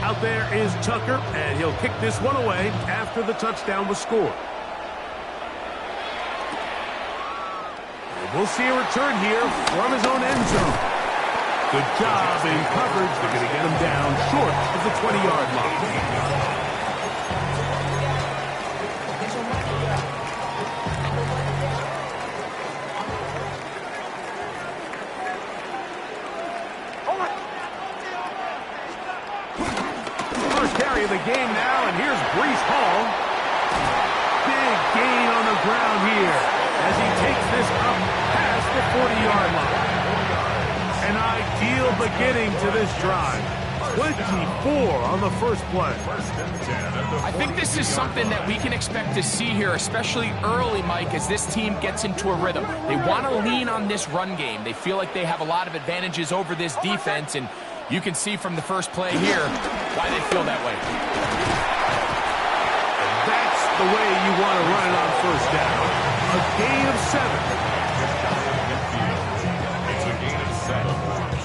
Out there is Tucker, and he'll kick this one away after the touchdown was scored. And we'll see a return here from his own end zone. Good job in coverage. They're going to get him down short of the 20-yard line. Of the game now, and here's Breece Hall. Big gain on the ground here as he takes this up past the 40-yard line. An ideal beginning to this drive. 24 on the first play. I think this is something that we can expect to see here, especially early, Mike, as this team gets into a rhythm. They want to lean on this run game. They feel like they have a lot of advantages over this defense, and you can see from the first play here why they feel that way. And that's the way you want to run it on first down. A gain of 7. It's a gain of 7.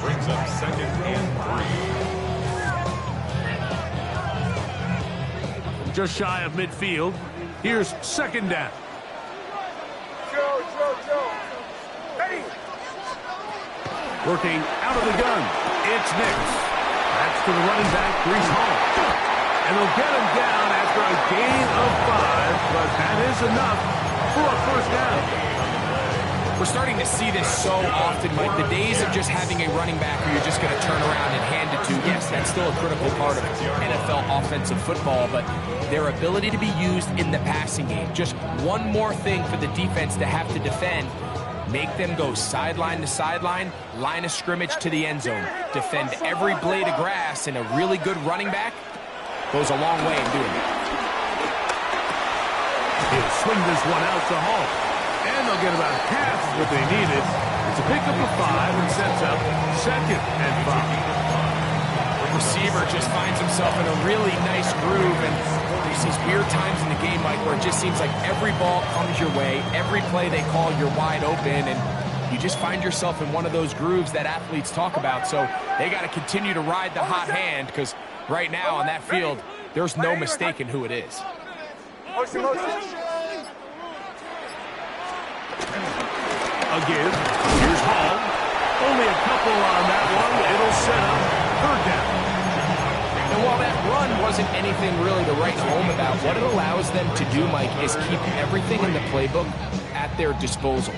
Brings up 2nd and 3. Just shy of midfield. Here's 2nd down. Ready. Working out of the gun. It's Nix. That's to the running back, Breece Hall. And they'll get him down after a gain of 5, but that is enough for a first down. We're starting to see this so often, Mike. The days of just having a running back who you're just going to turn around and hand it to, yes, that's still a critical part of NFL offensive football, but their ability to be used in the passing game. Just one more thing for the defense to have to defend. Make them go sideline to sideline, line of scrimmage to the end zone. Defend every blade of grass, and a really good running back goes a long way in doing it. He'll swing this one out to Hall. And they'll get about half of what they needed. It's a pickup of 5 and sets up 2nd and 5. The receiver just finds himself in a really nice groove, and there's these weird times in the game, Mike, where it just seems like every ball comes your way, every play they call, you're wide open, and you just find yourself in one of those grooves that athletes talk about. So they got to continue to ride the hot hand, because right now on that field, there's no mistaking who it is. Again, here's Hall. Only a couple on that one. It'll set up 3rd down. And while that run wasn't anything really to write home about, what it allows them to do, Mike, is keep everything in the playbook at their disposal.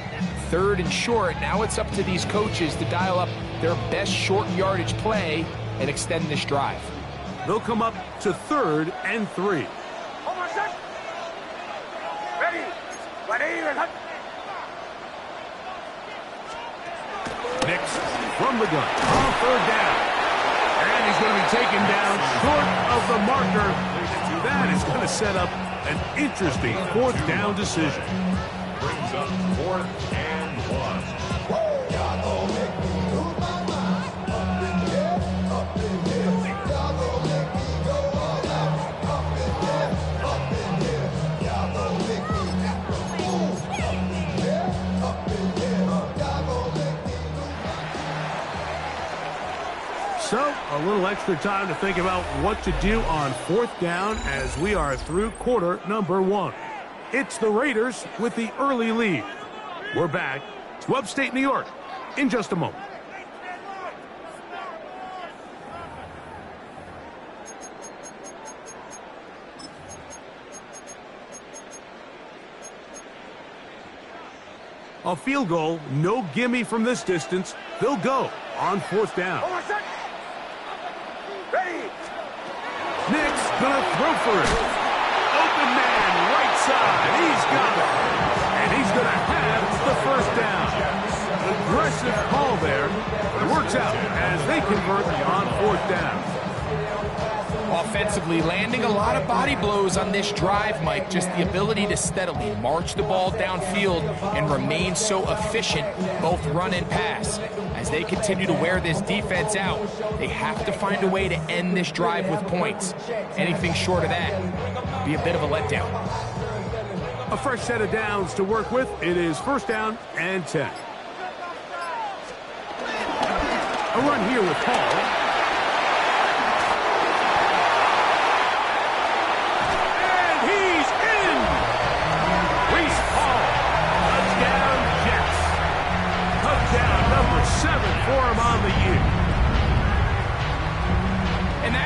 3rd and short, now it's up to these coaches to dial up their best short yardage play and extend this drive. They'll come up to 3rd and 3. Nix from the gun on 3rd down. And he's going to be taken down short of the marker. That is going to set up an interesting 4th down decision. Brings up 4th and 1. So, a little extra time to think about what to do on 4th down as we are through quarter number 1. It's the Raiders with the early lead. We're back to upstate New York in just a moment. A field goal, no gimme from this distance. They'll go on 4th down. Nix gonna throw for it. Open man, right side. He's got it. And he's gonna have the 1st down. Aggressive call there. Works out as they convert on 4th down. Offensively, landing a lot of body blows on this drive, Mike. Just the ability to steadily march the ball downfield and remain so efficient, both run and pass. As they continue to wear this defense out, they have to find a way to end this drive with points. Anything short of that would be a bit of a letdown. A fresh set of downs to work with. It is 1st down and 10. A run here with Hall.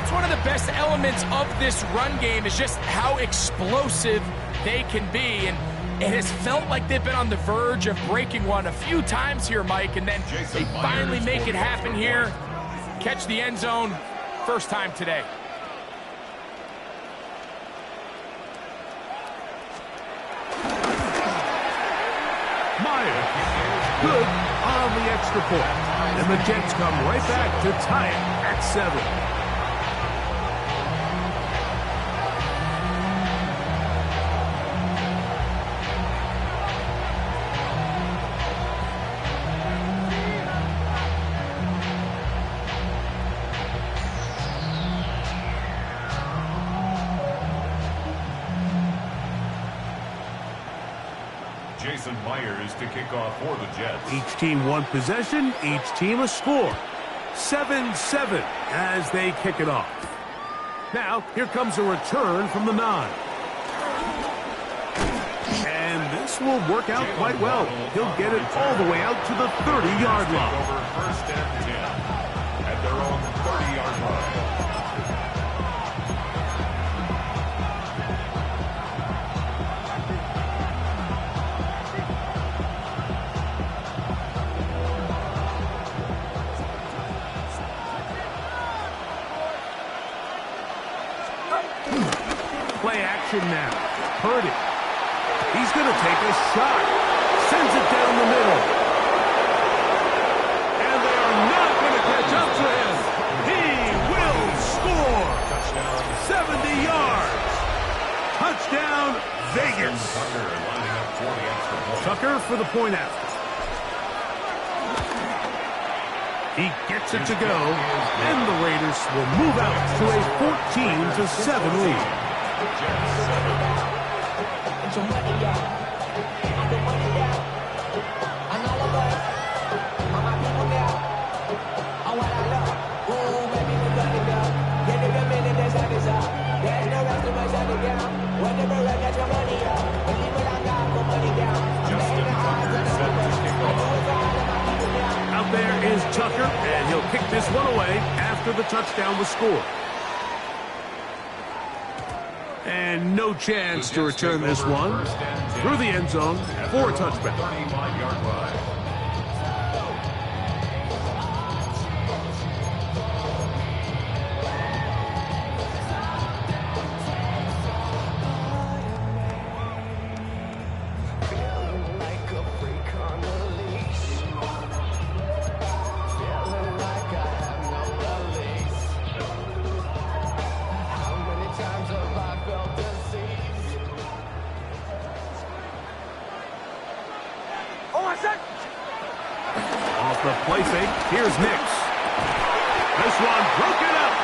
that's one of the best elements of this run game is just how explosive they can be. And it has felt like they've been on the verge of breaking one a few times here, Mike, and then they finally make it happen here. Catch the end zone, first time today. Myers, good on the extra point. And the Jets come right back to tie it at 7. Myers to kick off for the Jets. Each team one possession, each team a score. 7-7 as they kick it off. Now, here comes a return from the 9. And this will work out quite well. He'll get it all the way out to the 30-yard line. Over first and 10 at their own 30-yard line. Play action now. Purdy. He's going to take a shot. Sends it down the middle. And they are not going to catch up to him. He will score. 70 yards. Touchdown, Vegas. Tucker lining up for the extra point. Tucker for the point after. He gets it to go, and the Raiders will move out to a 14-7 lead. Out there is Tucker, and he'll kick this one away after the touchdown was scored. And no chance to return this one through the end zone for a touchback. 35-yard line. Off the play fake, here's Nix. This one broken up.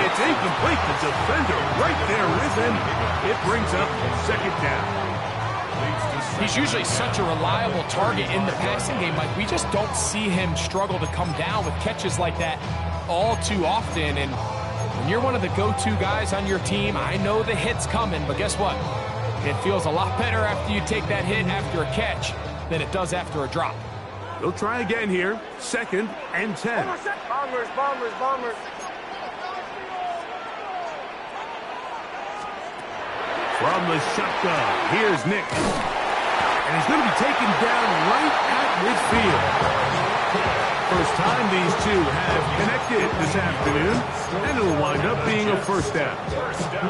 It's incomplete. The defender right there with him. It brings up second down. He's usually such a reliable target in the passing game, Mike. We just don't see him struggle to come down with catches like that all too often. And when you're one of the go-to guys on your team, I know the hit's coming, but guess what? It feels a lot better after you take that hit after a catch than it does after a drop. They'll try again here. 2nd and 10. Bombers, bombers, bombers. From the shotgun, here's Nick. And he's going to be taken down right at midfield. First time these two have connected this afternoon, and it'll wind up being a first down.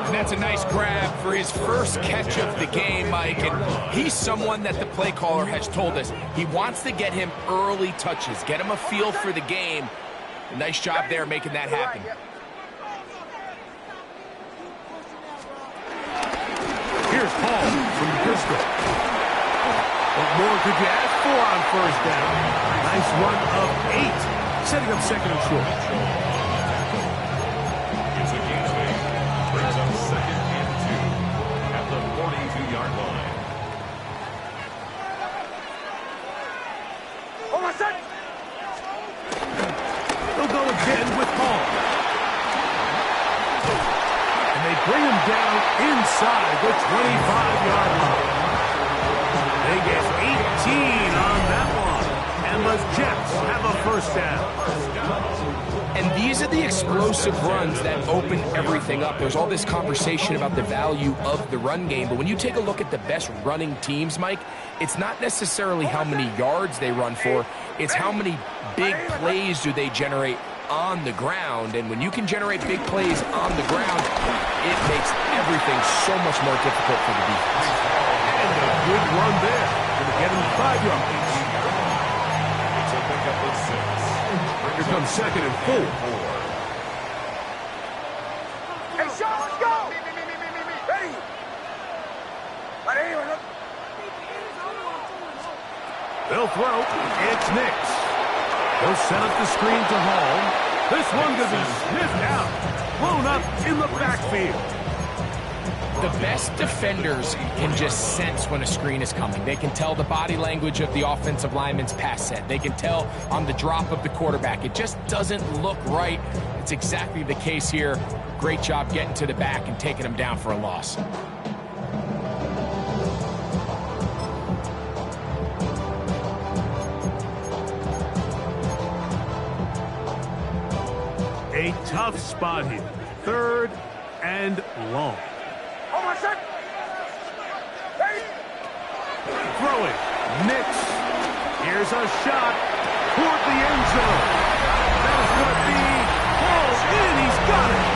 And that's a nice grab for his first catch of the game, Mike. And he's someone that the play caller has told us he wants to get him early touches, get him a feel for the game. A nice job there making that happen. Here's Paul from the pistol. What more could you ask for on first down? Nice run of 8, setting up 2nd and short. It's a gain of 8. Brings up 2nd and 2 at the 42-yard line. They'll go again with Paul. And they bring him down inside the 25-yard line. They get 18 on that one. And And the Jets have a first down. And these are the explosive runs that open everything up. There's all this conversation about the value of the run game, but when you take a look at the best running teams, Mike, it's not necessarily how many yards they run for, it's how many big plays do they generate on the ground. And when you can generate big plays on the ground, it makes everything so much more difficult for the defense. And a good run there. Going to get him 5 yards. It's a pickup of 6. Here comes second and 4. Hey, Sean, let's go! Ready? Ready? They'll throw. It's Nix. He'll set up the screen to Hall. This one could be sniffed out. Blown up in the backfield. The best defenders can just sense when a screen is coming. They can tell the body language of the offensive lineman's pass set. They can tell on the drop of the quarterback. It just doesn't look right. It's exactly the case here. Great job getting to the back and taking him down for a loss. A tough spot here. 3rd and long. Hold on a sec. Ready? Throwing. Nix. Here's a shot toward the end zone. That is going to be close in. He's got it.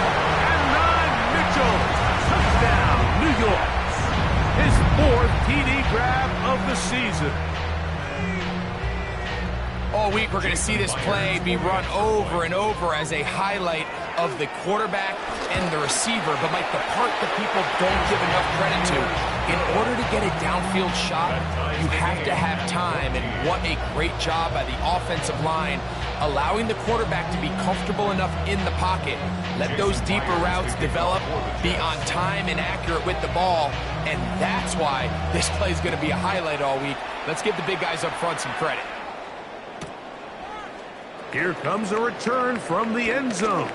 And 9, Mitchell. Touchdown, New York. His 4th TD grab of the season. All week, we're going to see this play be run over and over as a highlight of the quarterback and the receiver. But, Mike, the part that people don't give enough credit to, in order to get a downfield shot, you have to have time. And what a great job by the offensive line, allowing the quarterback to be comfortable enough in the pocket. Let those deeper routes develop, be on time and accurate with the ball. And that's why this play is going to be a highlight all week. Let's give the big guys up front some credit. Here comes a return from the end zone.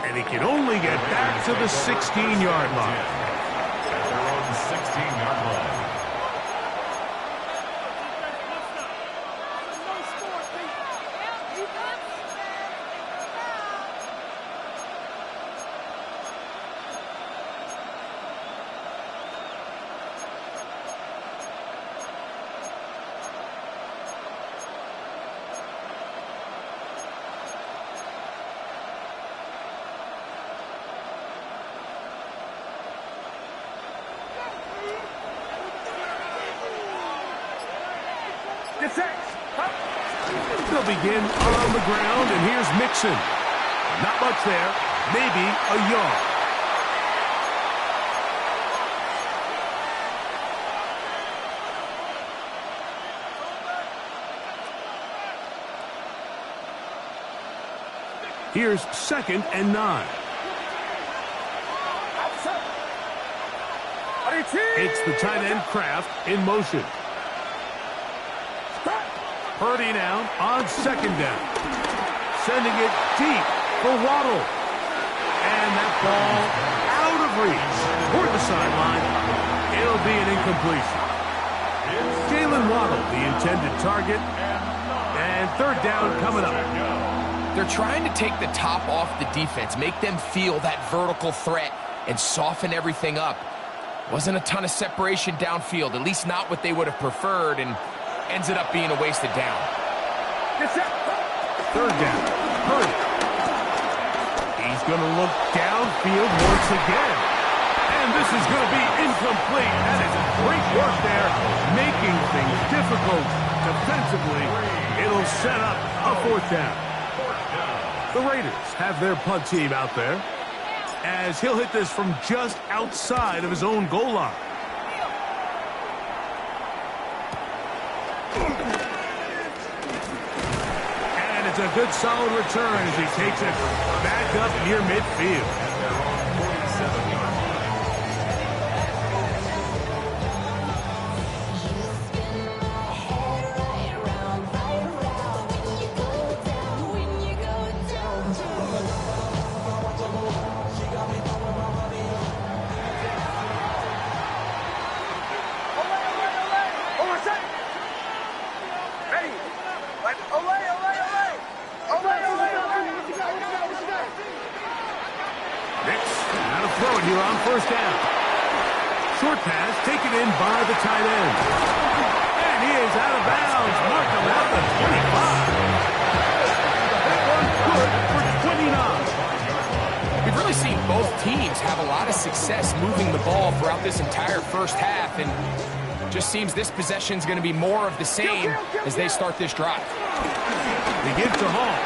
And he can only get back to the 16-yard line. At their own 16-yard line. They'll begin on the ground, and here's Mixon. Not much there, maybe a yard. Here's 2nd and 9. It's the tight end Kraft in motion. Purdy now on 2nd down. Sending it deep for Waddle. And that ball out of reach toward the sideline. It'll be an incompletion. Jalen Waddle, the intended target. And 3rd down coming up. They're trying to take the top off the defense, make them feel that vertical threat, and soften everything up. Wasn't a ton of separation downfield, at least not what they would have preferred, and ends it up being a wasted down. 3rd down. Purdy. He's going to look downfield once again. And this is going to be incomplete. That is great work there, making things difficult defensively. It'll set up a 4th down. The Raiders have their punt team out there, as he'll hit this from just outside of his own goal line. And it's a good solid return as he takes it back up near midfield. throw it here on first down. Short pass taken in by the tight end. And he is out of bounds. Mark him out at 25. That one good for 29. We've really seen both teams have a lot of success moving the ball throughout this entire first half, and just seems this possession is going to be more of the same as they start this drive. They give to Hall.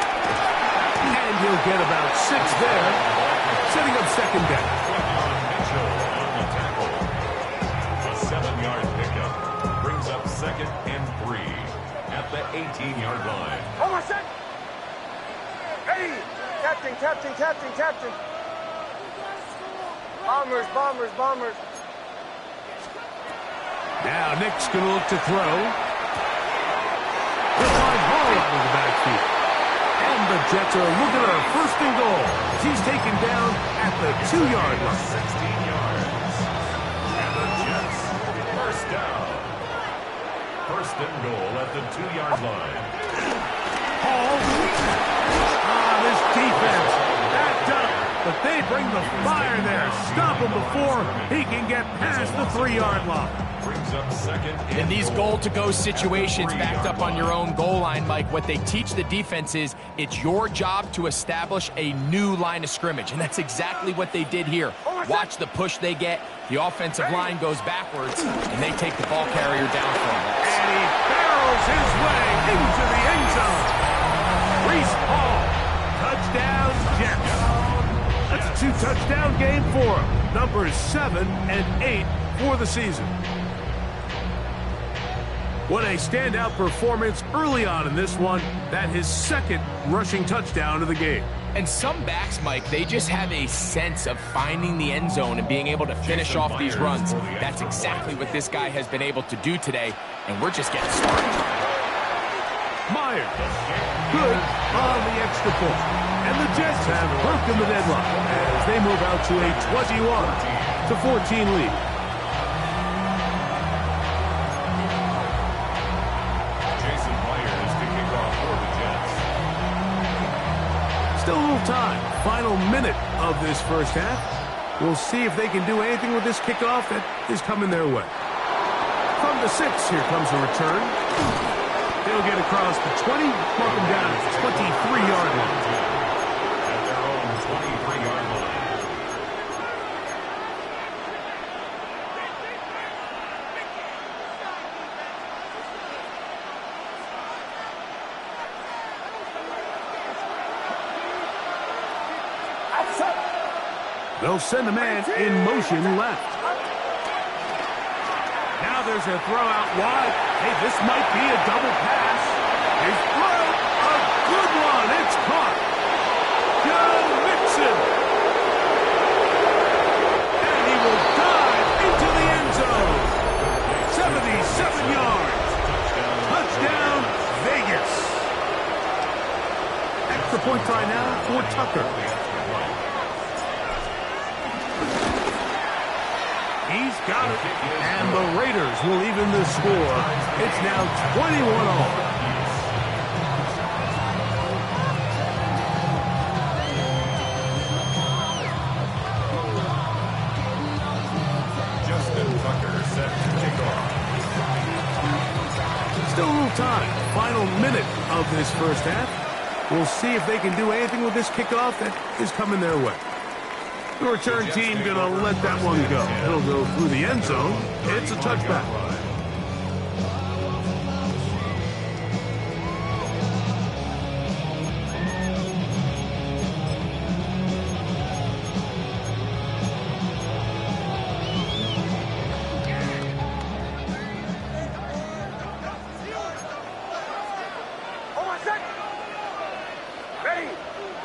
And he'll get about 6 there, setting up second down. Mitchell on the tackle. A 7-yard pickup brings up 2nd and 3 at the 18-yard line. Hold on, set. Hey, captain, captain, captain, captain. Bombers, bombers, bombers. Now Nick's going to look to throw. He'll find Hall out of the backfield. And the Jets are looking at a first and goal. He's taken down at the 2-yard line. 16 yards. And the Jets, first down. First and goal at the 2-yard line. Hall. This defense backed up. But they bring the fire there. Stop him before he can get past the 3-yard line. Brings up 2nd In these goal-to-go situations backed up on your own goal line, Mike, what they teach the defense is it's your job to establish a new line of scrimmage, and that's exactly what they did here. Watch the push they get. The offensive line goes backwards, and they take the ball carrier down for him. And he barrels his way into the end zone. Breece Hall. Touchdown, Jets. That's a 2-touchdown game for him. Numbers 7 and 8 for the season. What a standout performance early on in this one. That his 2nd rushing touchdown of the game. And some backs, Mike, they just have a sense of finding the end zone and being able to finish off these runs. That's exactly what this guy has been able to do today, and we're just getting started. Myers. Good on the extra point. And the Jets have broken the deadlock as they move out to a 21-14 lead. Still a little time. Final minute of this first half. We'll see if they can do anything with this kickoff that is coming their way. From the 6, here comes a return. They'll get across the 20, mark them down at the 23-yard line. At their own 23-yard line. They'll send a man in motion left. Now there's a throw out wide. Hey, this might be a double pass. His throw, a good one. It's caught. John Mixon. And he will dive into the end zone. 77 yards. Touchdown, Vegas. Extra point try now for Tucker. He's got it, and the Raiders will even the score. It's now 21-all. Justin Tucker set to kick off. Still a little time. Final minute of this first half. We'll see if they can do anything with this kickoff that is coming their way. The return team going to let that one go. It'll go through the end zone. It's a touchback. Hold on, set. Ready.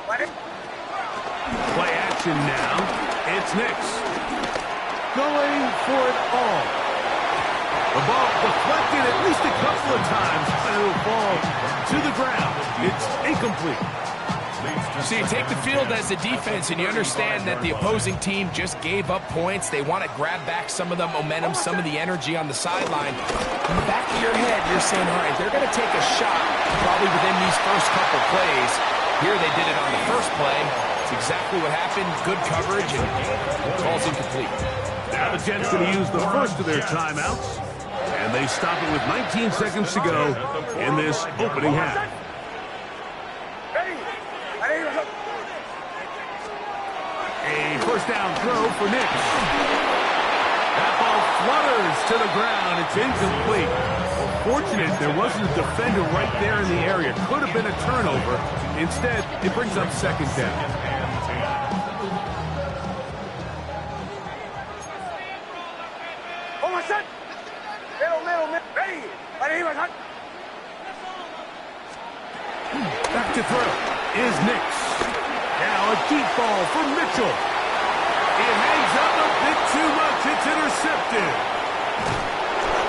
Ready. Play action now. It's Nix. Going for it all. The ball deflected at least a couple of times, and it'll fall to the ground. It's incomplete. So you take the field as a defense, and you understand that the opposing team just gave up points. They want to grab back some of the momentum, some of the energy on the sideline. In the back of your head, you're saying, all right, they're going to take a shot probably within these first couple plays. Here they did it on the first play. That's exactly what happened. Good coverage, and calls incomplete. Now the Jets going to use the first of their timeouts, and they stop it with 19 seconds to go in this opening half. A first down throw for Nick. That ball flutters to the ground. It's incomplete. Well, fortunate there wasn't a defender right there in the area. Could have been a turnover. Instead, it brings up second down. Back to throw is Nix. Now a deep ball for Mitchell. It hangs up a bit too much. It's intercepted.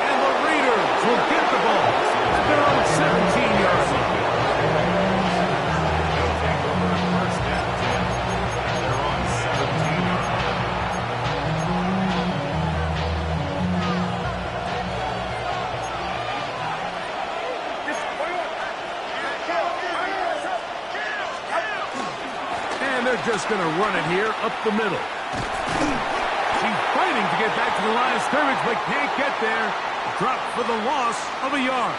And the Raiders will get the ball at their own 17-yard line. They'll take over a first and 10. They're on 17 yards. And they're just going to run it here up the middle. She's fighting to get back to the line of scrimmage, but can't get there. Dropped for the loss of a yard.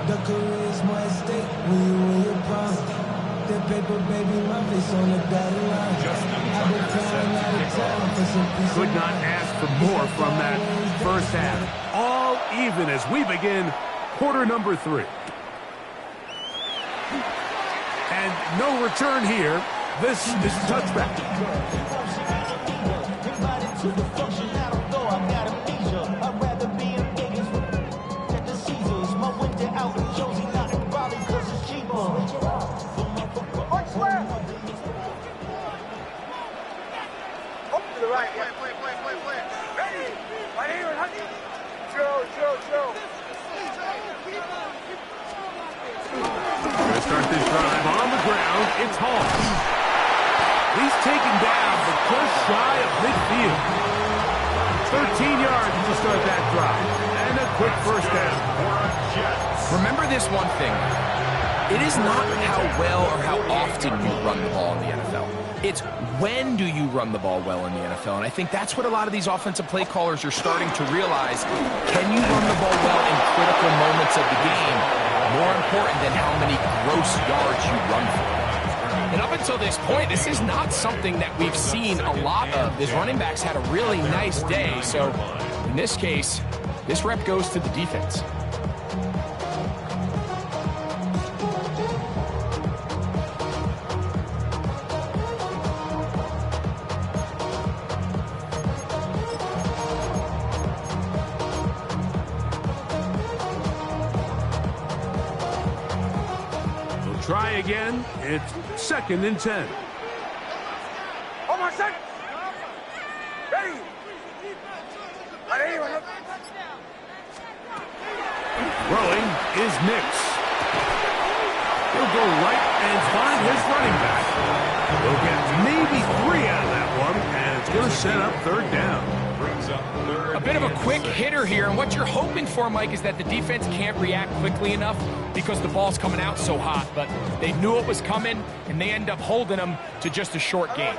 The career is more at stake when you win your prime. That paper, baby, my face on the dotted line. I've been crying out of time for some peace. Could not ask for more from that first half. All even as we begin quarter number 3. And no return here. This is touchback. Going to start this drive on the ground. It's Hall. He's taken down, but just shy of midfield. 13 yards to start that drive. And a quick first down. Remember this one thing. It is not how well or how often you run the ball in the NFL. It's when do you run the ball well in the NFL. And I think that's what a lot of these offensive play callers are starting to realize. Can you run the ball well in critical moments of the game? More important than how many gross yards you run for. And up until this point, this is not something that we've seen a lot of. This running back's had a really nice day. So in this case, this rep goes to the defense. Try again. It's 2nd and 10. Hold on, set. Ready. Throwing is Nix. He'll go right and find his running back. He'll get maybe 3 out of that one, and it's going to set up 3rd down. Brings up third. A bit of a quick hitter here, and what you're hoping for, Mike, is that the defense can't react quickly enough because the ball's coming out so hot. But they knew it was coming, and they end up holding them to just a short game.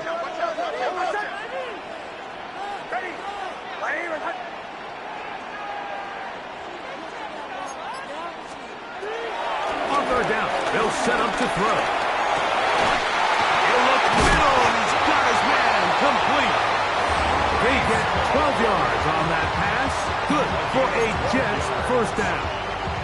On 3rd down, they'll set up to throw. He'll look middle, and he's got his man complete. They get 12 yards on that pass. Good for a Jets first down.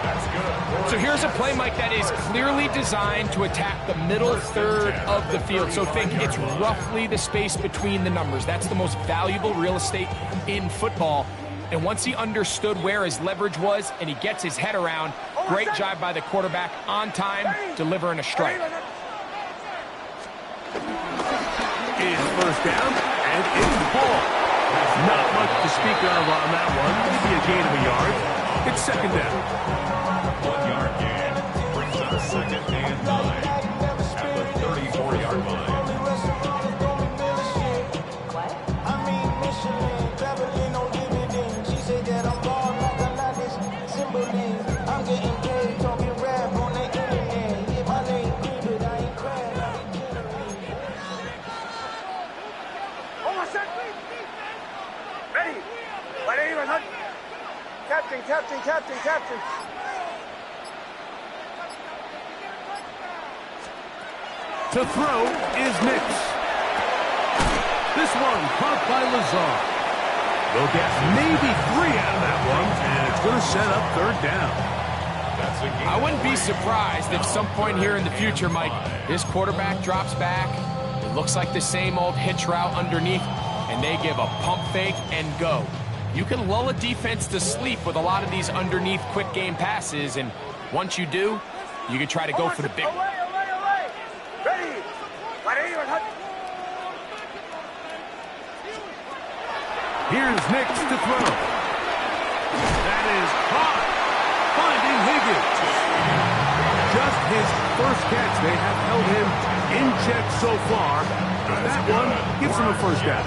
That's good. So here's a play, Mike, that is clearly designed to attack the middle third of the field. So think it's roughly the space between the numbers. That's the most valuable real estate in football. And once he understood where his leverage was and he gets his head around, great job by the quarterback on time, delivering a strike. Is first down, and it's the ball. Not much to speak of on that one. Maybe a gain of a yard. It's 2nd down. 1 yard To throw is Nix. This one caught by Lazard. They'll get maybe 3 out of that one, and it's going to set up third down. I wouldn't be surprised if some point here in the future, Mike, this quarterback drops back. It looks like the same old hitch route underneath, and they give a pump fake and go. You can lull a defense to sleep with a lot of these underneath quick game passes, and once you do, you can try to go for the big one. Ready. Here's Nix to throw. That is caught. Finding Higgins. Just his first catch. They have held him in check so far. That one gives him a first down.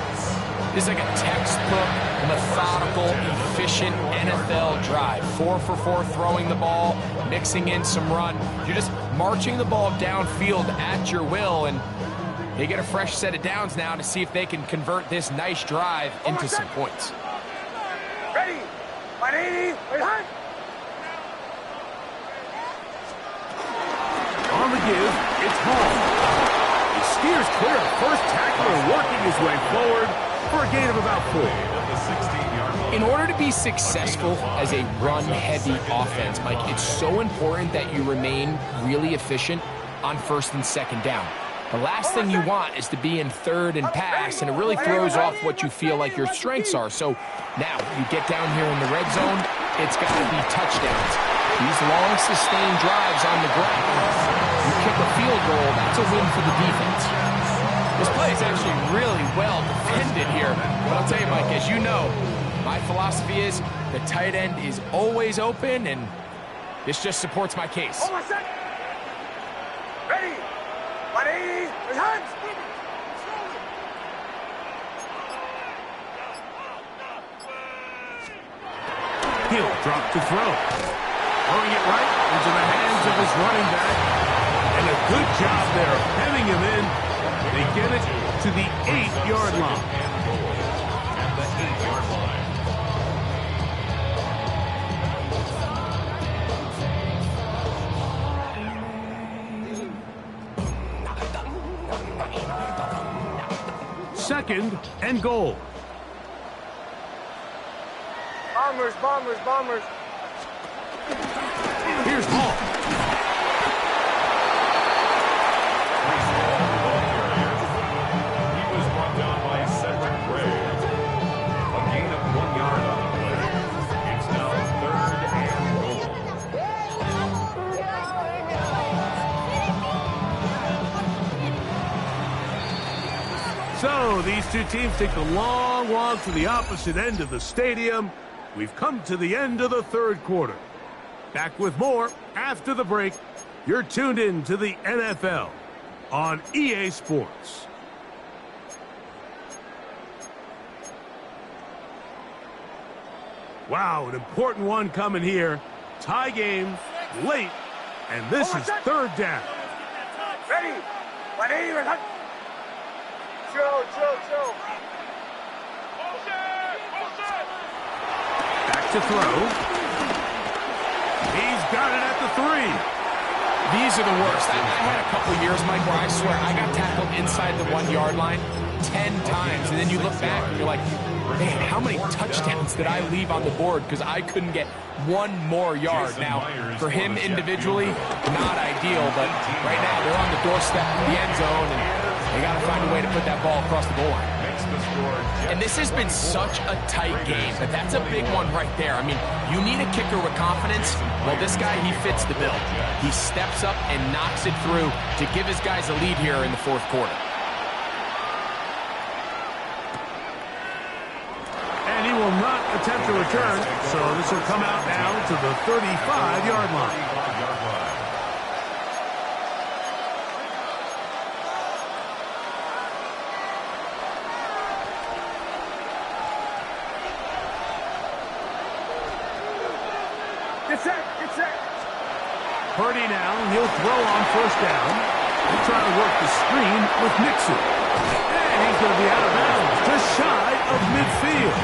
This is like a textbook, methodical, efficient NFL drive. 4 for 4 throwing the ball, mixing in some run. You're just marching the ball downfield at your will, and they get a fresh set of downs now to see if they can convert this nice drive into some points. Ready. 180. On the give, it's Hall. He steers clear. First tackler working his way forward for a gain of about 4. In order to be successful as a run-heavy offense, Mike, it's so important that you remain really efficient on first and second down. The last thing you want is to be in third and pass, and it really throws off what you feel like your strengths are. So now you get down here in the red zone, it's got to be touchdowns. These long, sustained drives on the ground, you kick a field goal, that's a win for the defense. This play is actually really well defended here. But I'll tell you, Mike, as you know, my philosophy is the tight end is always open, and this just supports my case. Ready. 180. Hands. He'll drop to throw. Throwing it right into the hands of his running back. And a good job there of hemming him in. They get it to the 8-yard line. At the 8-yard line. Second and goal. Bombers. Here's Hall. He was brought down by Cedric Gray. A gain of 1 yard on the play. It's now third and goal. So these two teams take the long walk to the opposite end of the stadium. We've come to the end of the third quarter. Back with more after the break. You're tuned in to the NFL on EA Sports. Wow, an important one coming here. Tie game, late, and this is third down. Ready. 180. Chill. Back to throw. He's got it at the 3. These are the worst. I had a couple years, Mike, where I swear I got tackled inside the 1-yard line 10 times, and then you look back and you're like, man, how many touchdowns did I leave on the board because I couldn't get one more yard? Now, for him individually, not ideal, but right now they're on the doorstep of the end zone, and they got to find a way to put that ball across the goal line. And this has been such a tight game, but that's a big one right there. I mean, you need a kicker with confidence. Well, this guy, he fits the bill. He steps up and knocks it through to give his guys a lead here in the fourth quarter. And he will not attempt to return, so this will come out now to the 35-yard line. Get set. Purdy now, he'll throw on first down. He'll try to work the screen with Nixon. And he's going to be out of bounds, just shy of midfield.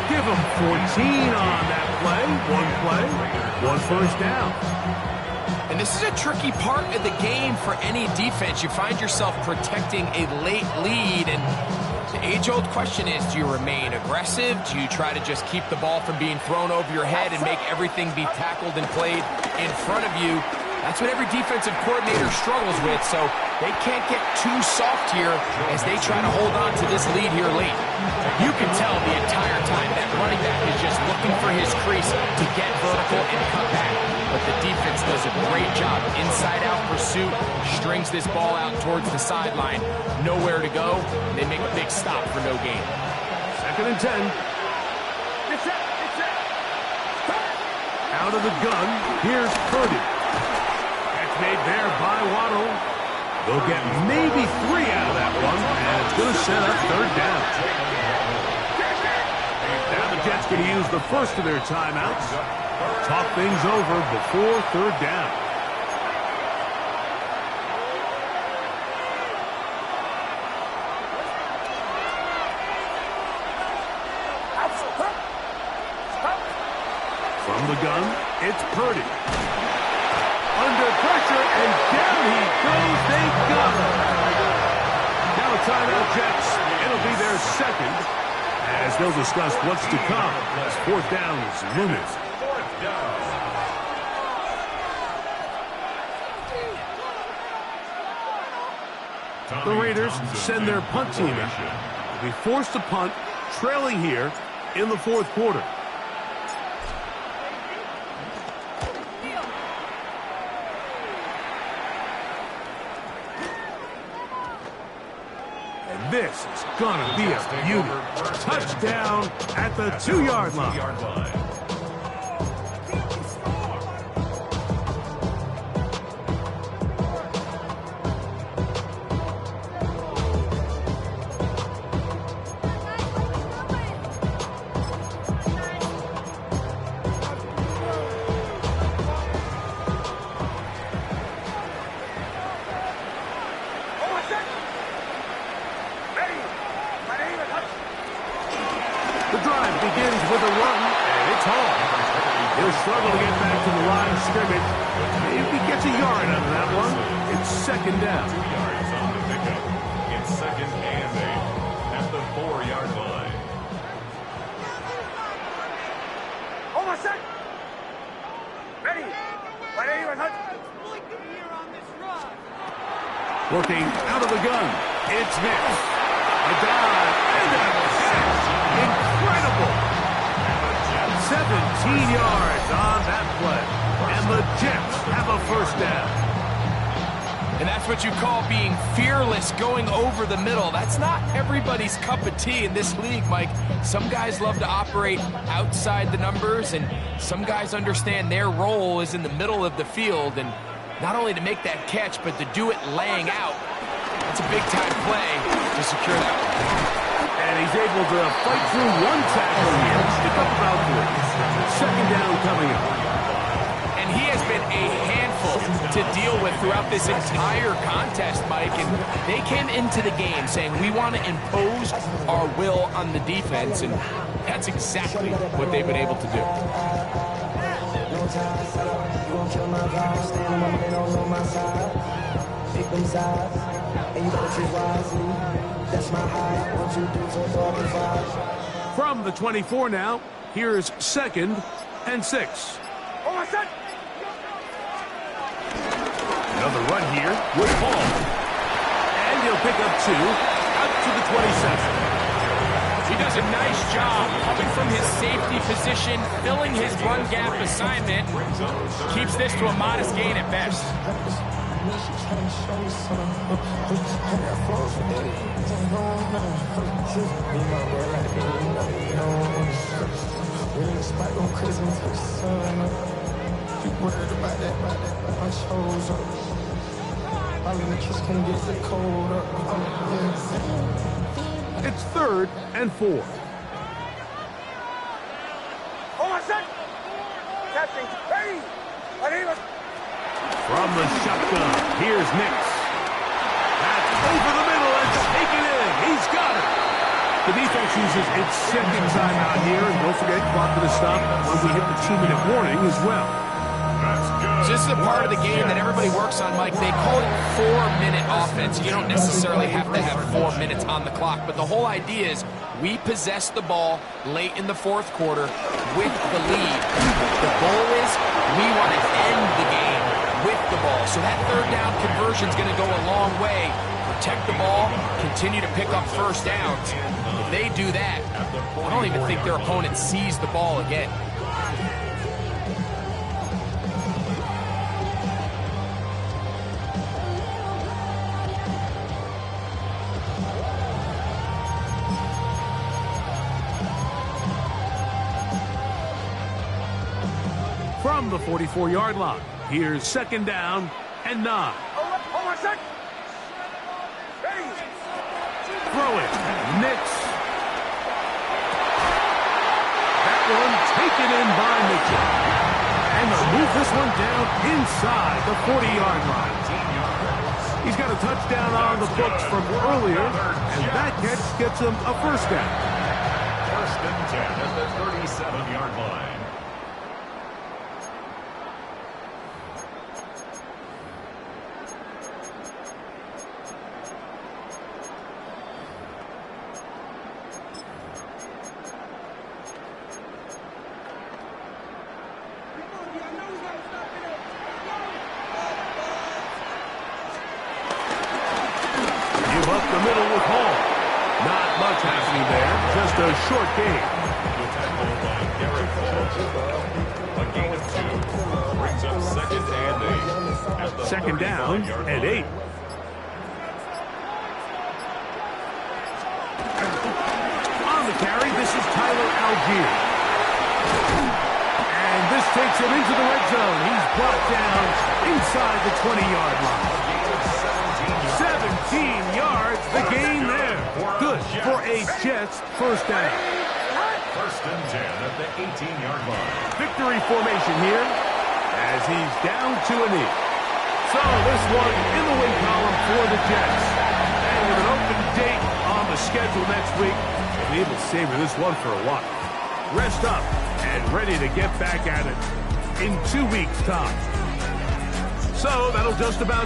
Give him 14 on that play. One first down. And this is a tricky part of the game for any defense. You find yourself protecting a late lead, and the age-old question is, do you remain aggressive? Do you try to just keep the ball from being thrown over your head and make everything be tackled and played in front of you? That's what every defensive coordinator struggles with, so they can't get too soft here as they try to hold on to this lead here late. You can tell the entire time that running back is just looking for his crease to get vertical and cut back. But the defense does a great job. Inside-out pursuit, strings this ball out towards the sideline. Nowhere to go. They make a big stop for no gain. 2nd and 10. It's set. Out of the gun, here's Purdy. Catch made there by Waddle. They'll get maybe 3 out of that one, and it's going to set up 3rd down. Now the Jets going to use the first of their timeouts. Talk things over before 3rd down. From the gun, it's Purdy. Under pressure, and down he goes. They got him. Now a timeout, Jets. It'll be their 2nd, as they'll discuss what's to come as 4th down is looming. The Raiders send their punt team out. They'll be forced to punt, trailing here in the 4th quarter. And this is going to be a beauty. Touchdown at the 2-yard line. The drive begins with a run, and it's home. He'll struggle to get back to the line of scrimmage. Maybe he gets a yard out of that one. It's 2nd down. 2 yards on the pickup. It's 2nd and 8 at the 4-yard line. Hold on, set. Ready. Working out of the gun, it's Nick. A dive and a catch. Incredible. 17 yards on that play. And the Jets have a 1st down. And that's what you call being fearless, going over the middle. That's not everybody's cup of tea in this league, Mike. Some guys love to operate outside the numbers, and some guys understand their role is in the middle of the field, and not only to make that catch, but to do it laying out. It's a big-time play to secure that one. And he's able to fight through one tackle here, pick up about 3. 2nd down coming up. And he has been a handful to deal with throughout this entire contest, Mike. And they came into the game saying, we want to impose our will on the defense, and that's exactly what they've been able to do. From the 24 now, here's 2nd and 6. Another run here with Hall. And he'll pick up 2 out to the 27. He does a nice job coming from his safety position, filling his run gap assignment. Keeps this to a modest gain at best. It's 3rd and 4. From the shotgun, here's Nix. That's over the middle and taken in. He's got it. The defense uses its 2nd timeout here, and don't forget, clock to stop when we hit the 2-minute warning as well. That's good. So this is a part of the game that everybody works on, Mike. They call it 4-minute offense. You don't necessarily have to have 4 minutes on the clock, but the whole idea is we possess the ball late in the fourth quarter with the lead. The goal is we want to end the game with the ball. So that third down conversion is going to go a long way. Protect the ball, continue to pick up first downs. If they do that, I don't even think their opponent sees the ball again. From the 44-yard line, here's 2nd down and 9. Hold on a sec. Hey. Throw it. Nix. That one taken in by Mitchell. And they'll move this one down inside the 40-yard line. He's got a touchdown on the books from earlier, and that catch gets him a first down. 1st and 10 at the 37-yard line. Give up the middle with Hall. Not much happening there. Just a short game. The tackle by Garrett Hall. A gain of 2. Brings up 2nd and 8. At the 2nd down 35-yard and line. 8. On the carry, this is Tyler Algier. And this takes him into the red zone. He's brought down inside the 20-yard line. 17 yards, the gain there. Good for a Jets first down. 1st and 10 at the 18-yard line. Victory formation here as he's down to a knee. So this one in the win column for the Jets. And with an open date on the schedule next week, they'll be able to savor this one for a while. Rest up and ready to get back at it in 2 weeks' time. So that'll just about